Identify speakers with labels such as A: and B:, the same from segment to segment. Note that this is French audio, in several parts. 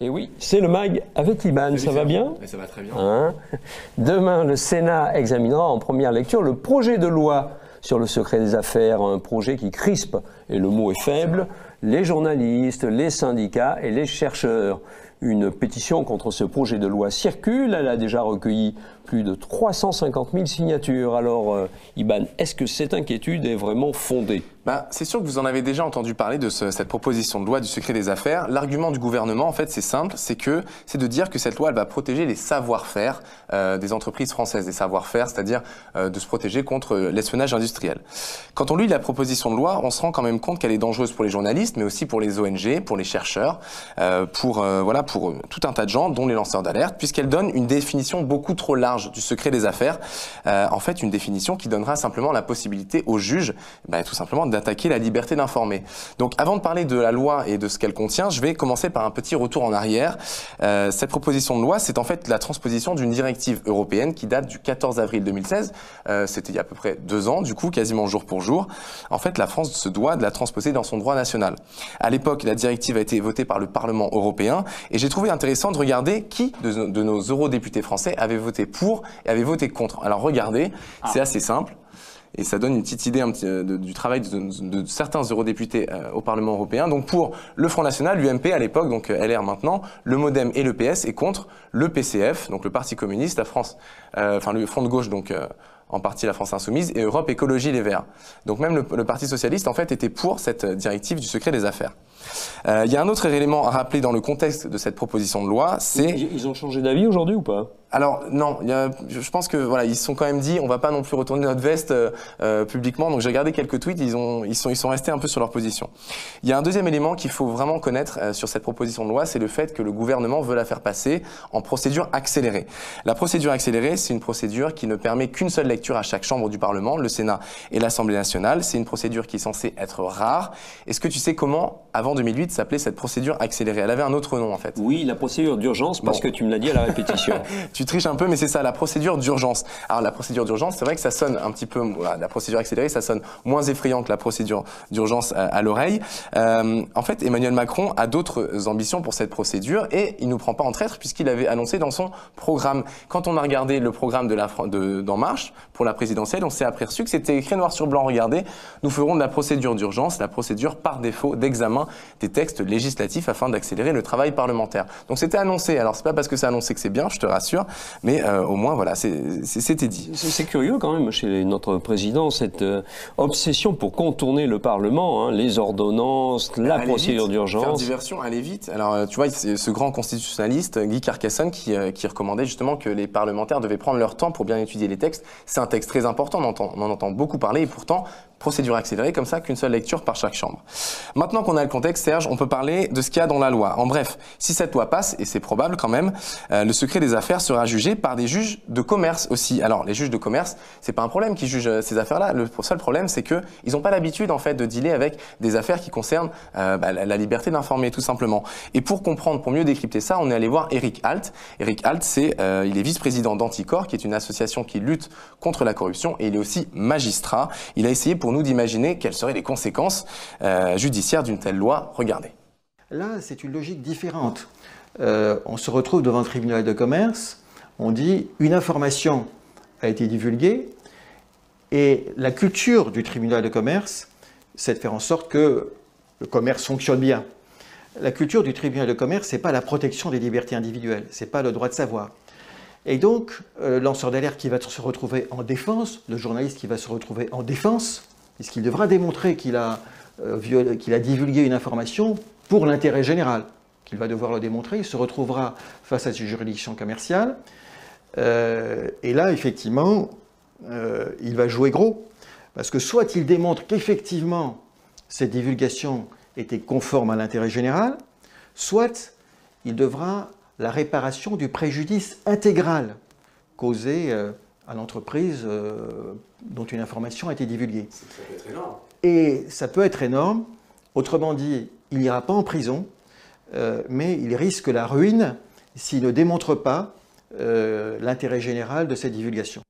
A: Et oui, c'est le MAG avec Iban, ça va bien?
B: Ça va très bien.
A: Hein? Demain, le Sénat examinera en première lecture le projet de loi sur le secret des affaires, un projet qui crispe, et le mot est faible, les journalistes, les syndicats et les chercheurs. Une pétition contre ce projet de loi circule, elle a déjà recueilli plus de 350 000 signatures. Alors, Iban, est-ce que cette inquiétude est vraiment fondée?
B: C'est sûr que vous en avez déjà entendu parler de cette proposition de loi du secret des affaires. L'argument du gouvernement, en fait, c'est simple, c'est de dire que cette loi, elle va protéger les savoir-faire des entreprises françaises, des savoir-faire, c'est-à-dire de se protéger contre l'espionnage industriel. Quand on lit la proposition de loi, on se rend quand même compte qu'elle est dangereuse pour les journalistes, mais aussi pour les ONG, pour les chercheurs, pour tout un tas de gens, dont les lanceurs d'alerte, puisqu'elle donne une définition beaucoup trop large du secret des affaires. En fait, une définition qui donnera simplement la possibilité aux juges, tout simplement, d'attaquer la liberté d'informer. Donc avant de parler de la loi et de ce qu'elle contient, je vais commencer par un petit retour en arrière. Cette proposition de loi, c'est en fait la transposition d'une directive européenne qui date du 14 avril 2016. C'était il y a à peu près 2 ans, du coup, quasiment jour pour jour. En fait, la France se doit de la transposer dans son droit national. À l'époque, la directive a été votée par le Parlement européen et j'ai trouvé intéressant de regarder qui de nos eurodéputés français avait voté pour et avait voté contre. Alors regardez, c'est assez simple. Et ça donne une petite idée du travail de certains eurodéputés au Parlement européen. Donc pour le Front National, l'UMP à l'époque, donc LR maintenant, le MoDem et le PS, et contre le PCF, donc le Parti communiste, la France, le Front de gauche, donc en partie la France Insoumise, et Europe Écologie Les Verts. Donc même le Parti socialiste en fait était pour cette directive du secret des affaires. Il y a un autre élément à rappeler dans le contexte de cette proposition de loi, c'est...
A: Ils ont changé d'avis aujourd'hui ou pas?
B: Alors non, je pense que voilà, ils se sont quand même dit on va pas non plus retourner notre veste publiquement. Donc j'ai regardé quelques tweets, ils sont restés un peu sur leur position. Il y a un deuxième élément qu'il faut vraiment connaître sur cette proposition de loi, c'est le fait que le gouvernement veut la faire passer en procédure accélérée. La procédure accélérée, c'est une procédure qui ne permet qu'une seule lecture à chaque chambre du Parlement, le Sénat et l'Assemblée nationale. C'est une procédure qui est censée être rare. Est-ce que tu sais comment, avant 2008, s'appelait cette procédure accélérée? Elle avait un autre nom en fait.
A: Oui, la procédure d'urgence, parce que tu me l'as dit à la répétition.
B: Tu triches un peu, mais c'est ça, la procédure d'urgence. Alors la procédure d'urgence, c'est vrai que ça sonne un petit peu, voilà, la procédure accélérée, ça sonne moins effrayant que la procédure d'urgence à l'oreille. En fait, Emmanuel Macron a d'autres ambitions pour cette procédure et il nous prend pas en traître puisqu'il avait annoncé dans son programme. Quand on a regardé le programme d'En Marche pour la présidentielle, on s'est aperçu que c'était écrit noir sur blanc. Regardez, nous ferons de la procédure d'urgence, la procédure par défaut d'examen des textes législatifs afin d'accélérer le travail parlementaire. Donc c'était annoncé. Alors c'est pas parce que c'est annoncé que c'est bien, je te rassure, mais au moins voilà, c'était dit.
A: C'est curieux quand même chez notre président, cette obsession pour contourner le Parlement, hein, les ordonnances, la procédure d'urgence.
B: Faire diversion, aller vite. Alors tu vois, c'est ce grand constitutionnaliste, Guy Carcassonne, qui recommandait justement que les parlementaires devaient prendre leur temps pour bien étudier les textes. C'est un texte très important, on en entend beaucoup parler et pourtant, procédure accélérée comme ça, qu'une seule lecture par chaque chambre. Maintenant qu'on a le contexte, Serge, on peut parler de ce qu'il y a dans la loi. En bref, si cette loi passe, et c'est probable quand même, le secret des affaires sera jugé par des juges de commerce aussi. Alors, les juges de commerce, c'est pas un problème qui jugent ces affaires-là. Le seul problème, c'est que ils n'ont pas l'habitude en fait de dealer avec des affaires qui concernent la liberté d'informer, tout simplement. Et pour comprendre, pour mieux décrypter ça, on est allé voir Eric Alt. Eric Alt, il est vice-président d'Anticor, qui est une association qui lutte contre la corruption, et il est aussi magistrat. Il a essayé pour nous d'imaginer quelles seraient les conséquences judiciaires d'une telle loi. Regardez.
C: Là, c'est une logique différente. On se retrouve devant le tribunal de commerce, on dit une information a été divulguée et la culture du tribunal de commerce, c'est de faire en sorte que le commerce fonctionne bien. La culture du tribunal de commerce, ce n'est pas la protection des libertés individuelles, ce n'est pas le droit de savoir. Et donc, le lanceur d'alerte qui va se retrouver en défense, le journaliste qui va se retrouver en défense, puisqu'il devra démontrer qu'il a divulgué une information pour l'intérêt général, qu'il va devoir le démontrer, il se retrouvera face à cette juridiction commerciale. Et là, effectivement, il va jouer gros. Parce que soit il démontre qu'effectivement, cette divulgation était conforme à l'intérêt général, soit il devra la réparation du préjudice intégral causé à l'entreprise dont une information a été divulguée.
B: Ça peut être énorme.
C: Et ça peut être énorme. Autrement dit, il n'ira pas en prison, mais il risque la ruine s'il ne démontre pas l'intérêt général de cette divulgation.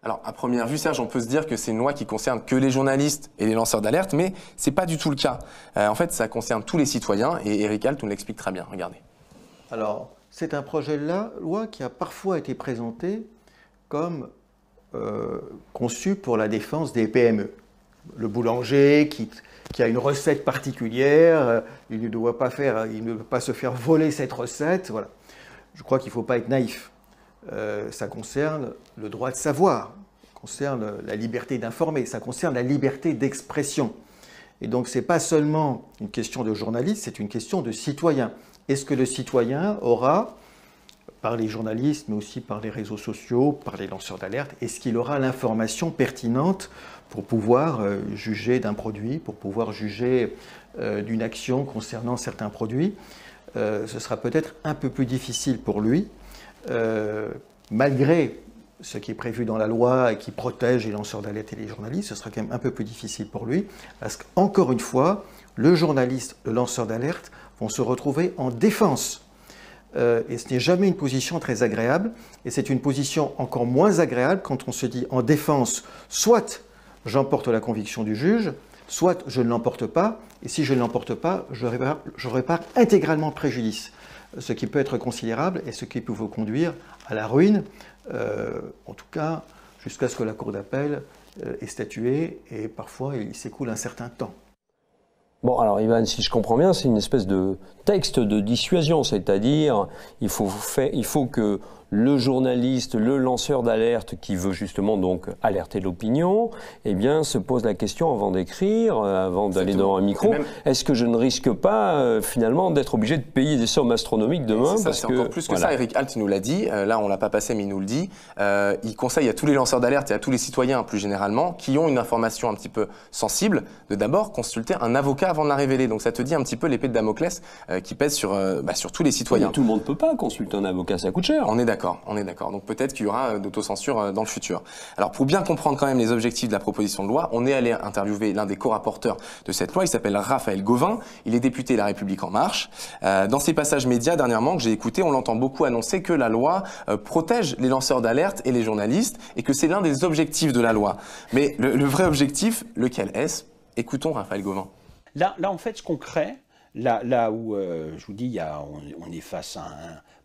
B: Alors, à première vue, Serge, on peut se dire que c'est une loi qui concerne que les journalistes et les lanceurs d'alerte, mais c'est pas du tout le cas. En fait, ça concerne tous les citoyens, et Eric Alt nous l'explique très bien. Regardez.
C: Alors, c'est un projet de loi qui a parfois été présenté comme conçu pour la défense des PME. Le boulanger qui a une recette particulière, il ne doit pas se faire voler cette recette. Voilà. Je crois qu'il ne faut pas être naïf. Ça concerne le droit de savoir, ça concerne la liberté d'informer, ça concerne la liberté d'expression. Et donc, ce n'est pas seulement une question de journaliste, c'est une question de citoyen. Est-ce que le citoyen aura, par les journalistes, mais aussi par les réseaux sociaux, par les lanceurs d'alerte, est-ce qu'il aura l'information pertinente pour pouvoir juger d'un produit, pour pouvoir juger d'une action concernant certains produits? Ce sera peut-être un peu plus difficile pour lui, malgré ce qui est prévu dans la loi et qui protège les lanceurs d'alerte et les journalistes, ce sera quand même un peu plus difficile pour lui, parce qu'encore une fois, le journaliste, le lanceur d'alerte vont se retrouver en défense. Et ce n'est jamais une position très agréable, et c'est une position encore moins agréable quand on se dit en défense, soit j'emporte la conviction du juge, soit je ne l'emporte pas, et si je ne l'emporte pas, je répare intégralement préjudice, ce qui peut être considérable et ce qui peut vous conduire à la ruine, en tout cas jusqu'à ce que la cour d'appel ait statué, et parfois il s'écoule un certain temps.
A: Bon, alors Ivan, si je comprends bien, c'est une espèce de texte de dissuasion, c'est-à-dire il faut que le journaliste, le lanceur d'alerte qui veut justement donc alerter l'opinion, eh bien se pose la question avant d'écrire, avant d'aller devant un micro, est-ce que je ne risque pas finalement d'être obligé de payer des sommes astronomiques demain?
B: C'est encore plus que ça, Eric Alt nous l'a dit, là on l'a pas passé mais il nous le dit, il conseille à tous les lanceurs d'alerte et à tous les citoyens plus généralement qui ont une information un petit peu sensible de d'abord consulter un avocat avant de la révéler. Donc ça te dit un petit peu l'épée de Damoclès qui pèse sur tous les citoyens.
A: Mais tout le monde ne peut pas consulter un avocat, ça coûte cher.
B: On est d'accord. Donc peut-être qu'il y aura d'autocensure dans le futur. Alors pour bien comprendre quand même les objectifs de la proposition de loi, on est allé interviewer l'un des co-rapporteurs de cette loi, il s'appelle Raphaël Gauvain, il est député La République En Marche. Dans ses passages médias dernièrement que j'ai écoutés, on l'entend beaucoup annoncer que la loi protège les lanceurs d'alerte et les journalistes et que c'est l'un des objectifs de la loi. Mais le vrai objectif, lequel est-ce? Écoutons Raphaël Gauvain.
D: Là en fait, ce qu'on crée, là où, je vous dis, on est face à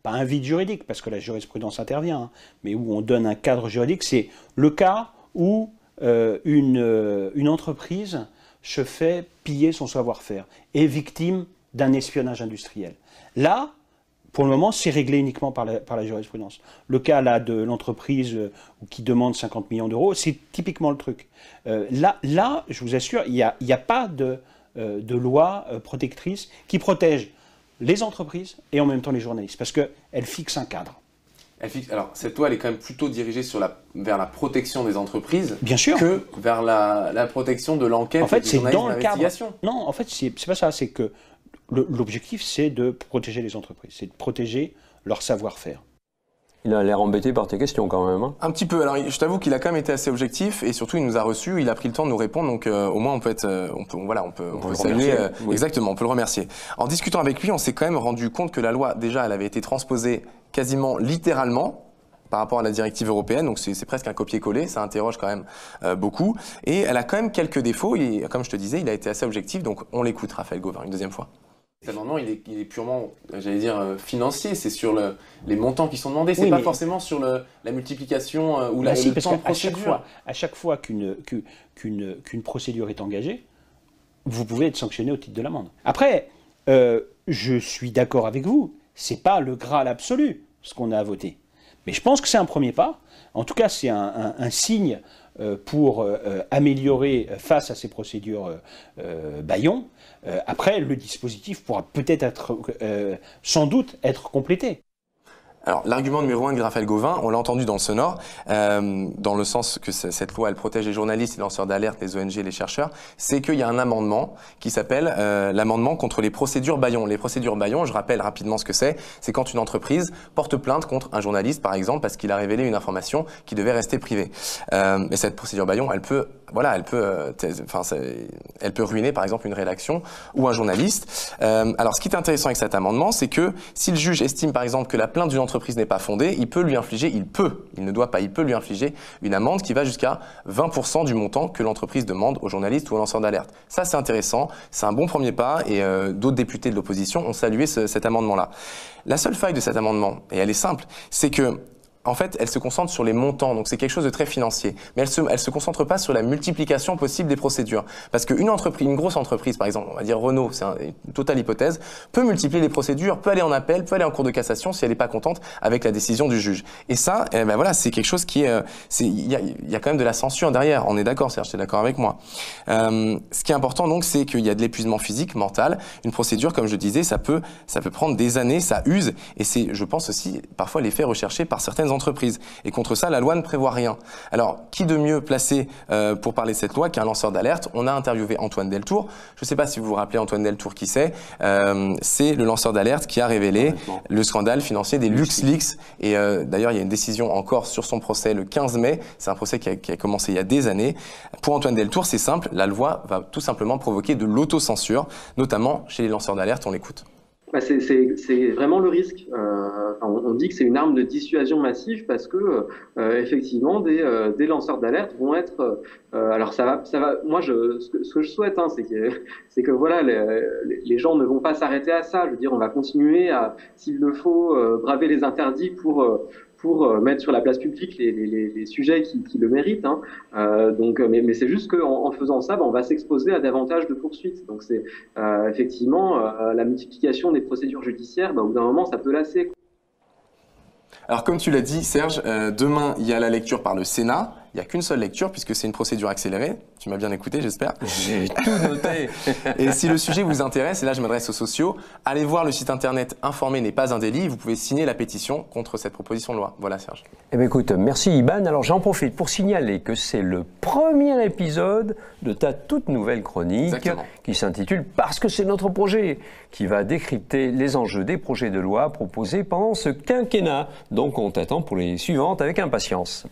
D: pas un vide juridique, parce que la jurisprudence intervient, hein, mais où on donne un cadre juridique, c'est le cas où une entreprise se fait piller son savoir-faire, est victime d'un espionnage industriel. Là, pour le moment, c'est réglé uniquement par la jurisprudence. Le cas là de l'entreprise qui demande 50 millions d'euros, c'est typiquement le truc. Là, je vous assure, il n'y a pas de loi protectrice qui protège les entreprises et en même temps les journalistes, parce qu'elle fixe un cadre.
B: Alors, cette loi, elle est quand même plutôt dirigée vers la protection des entreprises,
D: bien sûr,
B: que vers la protection de l'enquête
D: en fait,
B: et du journalisme d'investigation.
D: Non, en fait, c'est pas ça. C'est que l'objectif, c'est de protéger les entreprises, c'est de protéger leur savoir-faire.
A: Il a l'air embêté par tes questions quand même. Hein.
B: Un petit peu. Alors, je t'avoue qu'il a quand même été assez objectif et surtout, il nous a reçus, il a pris le temps de nous répondre. Donc, au moins, on peut le saluer. Oui. Exactement, on peut le remercier. En discutant avec lui, on s'est quand même rendu compte que la loi, déjà, elle avait été transposée quasiment littéralement par rapport à la directive européenne. Donc, c'est presque un copier-coller. Ça interroge quand même beaucoup. Et elle a quand même quelques défauts. Et comme je te disais, il a été assez objectif. Donc, on l'écoute, Raphaël Gauvain, une deuxième fois. Cet amendement, il est purement, j'allais dire, financier. C'est sur les montants qui sont demandés. C'est pas forcément sur la multiplication ou le temps de procédure.
D: À chaque fois qu'une procédure est engagée, vous pouvez être sanctionné au titre de l'amende. Après, je suis d'accord avec vous. C'est pas le Graal absolu, ce qu'on a à voter. Mais je pense que c'est un premier pas. En tout cas, c'est un signe pour améliorer face à ces procédures bâillons. Après, le dispositif pourra peut-être être, sans doute, être complété.
B: Alors, l'argument numéro 1 de Raphaël Gauvain, on l'a entendu dans le sonore, dans le sens que cette loi, elle protège les journalistes, les lanceurs d'alerte, les ONG, les chercheurs, c'est qu'il y a un amendement qui s'appelle l'amendement contre les procédures bâillons. Les procédures bâillons, je rappelle rapidement ce que c'est quand une entreprise porte plainte contre un journaliste, par exemple, parce qu'il a révélé une information qui devait rester privée. Et cette procédure bâillon, elle peut voilà, elle peut ruiner par exemple une rédaction ou un journaliste. Alors ce qui est intéressant avec cet amendement, c'est que si le juge estime par exemple que la plainte d'une entreprise n'est pas fondée, il peut lui infliger, il ne doit pas, il peut lui infliger une amende qui va jusqu'à 20% du montant que l'entreprise demande au journaliste ou au lanceur d'alerte. Ça c'est intéressant, c'est un bon premier pas et d'autres députés de l'opposition ont salué cet amendement-là. La seule faille de cet amendement, et elle est simple, c'est que en fait, elle se concentre sur les montants, donc c'est quelque chose de très financier. Mais elle se concentre pas sur la multiplication possible des procédures. Parce qu'une entreprise, une grosse entreprise, par exemple, on va dire Renault, c'est une totale hypothèse, peut multiplier les procédures, peut aller en appel, peut aller en cour de cassation si elle n'est pas contente avec la décision du juge. Et ça, ben voilà, c'est quelque chose qui est, il y a quand même de la censure derrière. On est d'accord, Serge, tu es d'accord avec moi. Ce qui est important donc, c'est qu'il y a de l'épuisement physique, mental. Une procédure, comme je disais, ça peut prendre des années, ça use, et c'est, je pense aussi, parfois l'effet recherché par certaines entreprises. Et contre ça, la loi ne prévoit rien. Alors, qui de mieux placé pour parler de cette loi qu'un lanceur d'alerte? On a interviewé Antoine Deltour. Je ne sais pas si vous vous rappelez Antoine Deltour, qui c'est. C'est le lanceur d'alerte qui a révélé le scandale financier des LuxLeaks. Et d'ailleurs, il y a une décision encore sur son procès le 15 mai. C'est un procès qui a commencé il y a des années. Pour Antoine Deltour, c'est simple. La loi va tout simplement provoquer de l'autocensure, notamment chez les lanceurs d'alerte. On l'écoute.
E: C'est vraiment le risque. On dit que c'est une arme de dissuasion massive parce que effectivement des lanceurs d'alerte vont être. Alors ça va. Moi, ce que je souhaite, c'est que voilà, les gens ne vont pas s'arrêter à ça. Je veux dire, on va continuer à, s'il le faut, braver les interdits pour mettre sur la place publique les sujets qui le méritent. Mais c'est juste qu'en faisant ça, on va s'exposer à davantage de poursuites. Donc c'est effectivement la multiplication des procédures judiciaires. Au bout d'un moment, ça peut lasser.
B: Alors comme tu l'as dit, Serge, demain il y a la lecture par le Sénat. Il n'y a qu'une seule lecture puisque c'est une procédure accélérée. Tu m'as bien écouté, j'espère.
A: J'ai tout noté.
B: Et si le sujet vous intéresse, et là je m'adresse aux sociaux, allez voir le site internet Informer n'est pas un délit. Vous pouvez signer la pétition contre cette proposition de loi. Voilà, Serge.
A: Eh bien, écoute, merci Iban. Alors j'en profite pour signaler que c'est le premier épisode de ta toute nouvelle chronique. Exactement. Qui s'intitule « Parce que c'est notre projet », qui va décrypter les enjeux des projets de loi proposés pendant ce quinquennat. Donc on t'attend pour les suivantes avec impatience.